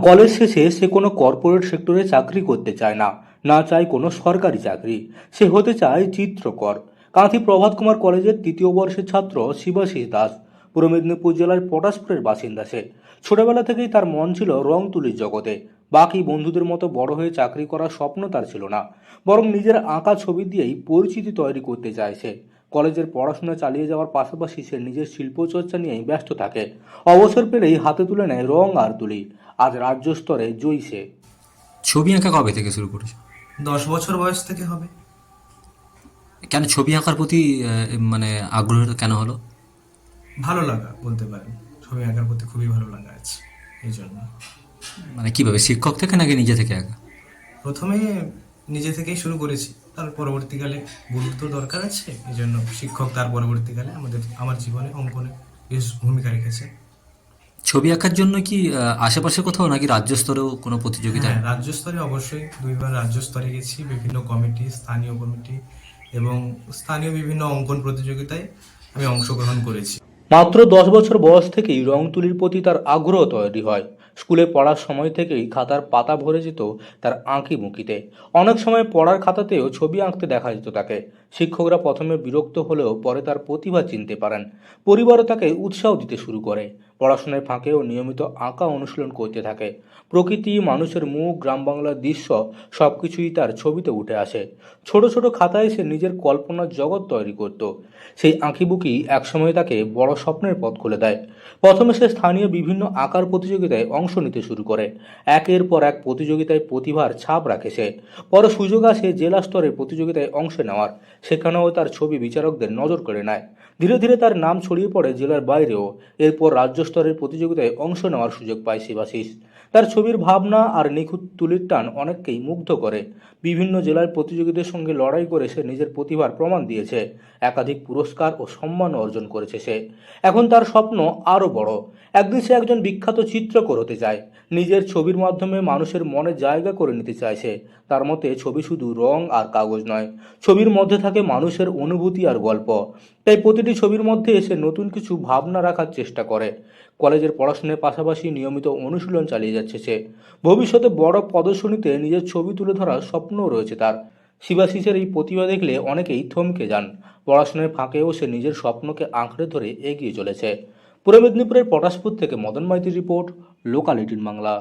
College শেষে সে কোনো corporate সেক্টরে চাকরি করতে চায় না, না চায় কোনো সরকারি চাকরি। সে হতে চায় চিত্রকর। কাঁথি প্রভাত কুমার কলেজের তৃতীয় বর্ষের ছাত্র শিবাশিস দাস পূর্ব মেদিনীপুর জেলার পটাশপুরের বাসিন্দা। সে ছোটবেলা থেকেই তার মন ছিল রং তুলির জগতে। বাকি বন্ধুদের মতো বড় হয়ে চাকরি করার স্বপ্ন তার ছিল না, বরং নিজের আঁকা ছবি দিয়েই পরিচিতি তৈরি করতে চায় সে। কলেজের পড়াশোনা চালিয়ে যাওয়ার পাশাপাশি সে নিজের শিল্পচর্চা নিয়েই ব্যস্ত থাকে। অবসর পেলেই হাতে তুলে নেয় রং আর তুলি। আজ রাজ্য স্তরে জয়ী সে। ছবি আঁকা কবে থেকে শুরু করেছো? 10 বছর বয়স থেকে হবে। কেন ছবি আঁকার প্রতি মানে আগ্রহটা কেন হলো? ভালো লাগা বলতে পারেন, ছবি আঁকার প্রতি খুবই ভালো লাগা আছে এই জন্য। মানে কিভাবে, শিক্ষক থেকে নাকি নিজে থেকে আঁকা? প্রথমে নিজে থেকেই শুরু করেছি, তার পরবর্তীকালে গুরুত্ব দরকার আছে এই জন্য শিক্ষক তার পরবর্তীকালে আমার জীবনে অঙ্কনে বেশ ভূমিকা রেখেছে। ছবি আঁকার জন্য কি আশেপাশে কোথাও নাকি রাজ্য স্তরেও কোনো প্রতিযোগিতায়? হ্যাঁ, রাজ্য স্তরে অবশ্যই 2বার রাজ্য স্তরে গেছি, বিভিন্ন কমিটি, স্থানীয় কমিটি এবং স্থানীয় বিভিন্ন অঙ্কন প্রতিযোগিতায় আমি অংশগ্রহণ করেছি। মাত্র 10 বছর বয়স থেকেই রং তুলির প্রতি তার আগ্রহ তৈরি হয়। স্কুলে পড়ার সময় থেকেই খাতার পাতা ভরে যেত তার আঁকি মুখিতে। অনেক সময় পড়ার খাতাতেও ছবি আঁকতে দেখা যেত তাকে। শিক্ষকরা প্রথমে বিরক্ত হলেও পরে তার প্রতিভা চিনতে পারেন। পরিবারও তাকে উৎসাহ দিতে শুরু করে। পড়াশোনার ফাঁকেও নিয়মিত আঁকা অনুশীলন করতে থাকে। প্রকৃতি, মানুষের মুখ, গ্রাম বাংলার দৃশ্য সবকিছুই তার ছবিতে উঠে আসে। ছোট ছোট খাতায় সে নিজের কল্পনার জগৎ তৈরি করত। সেই আঁকিবুকি একসময় তাকে বড় স্বপ্নের পথ খুলে দেয়। প্রথমে সে স্থানীয় বিভিন্ন আঁকার প্রতিযোগিতায় অংশ নিতে শুরু করে। একের পর এক প্রতিযোগিতায় প্রতিভার ছাপ রাখে সে। পরে সুযোগ আসে জেলা স্তরের প্রতিযোগিতায় অংশ নেওয়ার। সেখানেও তার ছবি বিচারকদের নজর কেড়ে নেয়। ধীরে ধীরে তার নাম ছড়িয়ে পড়ে জেলার বাইরেও। এরপর রাজ্য স্তরের প্রতিযোগিতায় অংশ নেওয়ার সুযোগ পায় শিবাশিস। তার ছবির ভাবনা আর নিখুঁত তুলির টান অনেককেই মুগ্ধ করে। বিভিন্ন জেলার প্রতিযোগীদের সঙ্গে লড়াই করে সে নিজের প্রতিভার প্রমাণ দিয়েছে। একাধিক পুরস্কার ও সম্মান অর্জন করেছে সে। এখন তার স্বপ্ন আরও বড়। একদিন সে একজন বিখ্যাত চিত্রকর হতে চায়। নিজের ছবির মাধ্যমে মানুষের মনে জায়গা করে নিতে চায় সে। তার মতে ছবি শুধু রং আর কাগজ নয়, ছবির মধ্যে থাকে মানুষের অনুভূতি আর গল্প। তাই প্রতিটি ছবির মধ্যে এসে নতুন কিছু ভাবনা রাখার চেষ্টা করে। কলেজের পড়াশোনার পাশাপাশি নিয়মিত অনুশীলন চালিয়ে যাচ্ছে সে। ভবিষ্যতে বড় প্রদর্শনীতে নিজের ছবি তুলে ধরার স্বপ্নও রয়েছে তার। শিবাশিসের এই প্রতিভা দেখলে অনেকেই থমকে যান। পড়াশোনার ফাঁকেও সে নিজের স্বপ্নকে আঁকড়ে ধরে এগিয়ে চলেছে। পূর্ব মেদিনীপুরের পটাশপুর থেকে মদন মাইতির রিপোর্ট, লোকাল 18 বাংলা।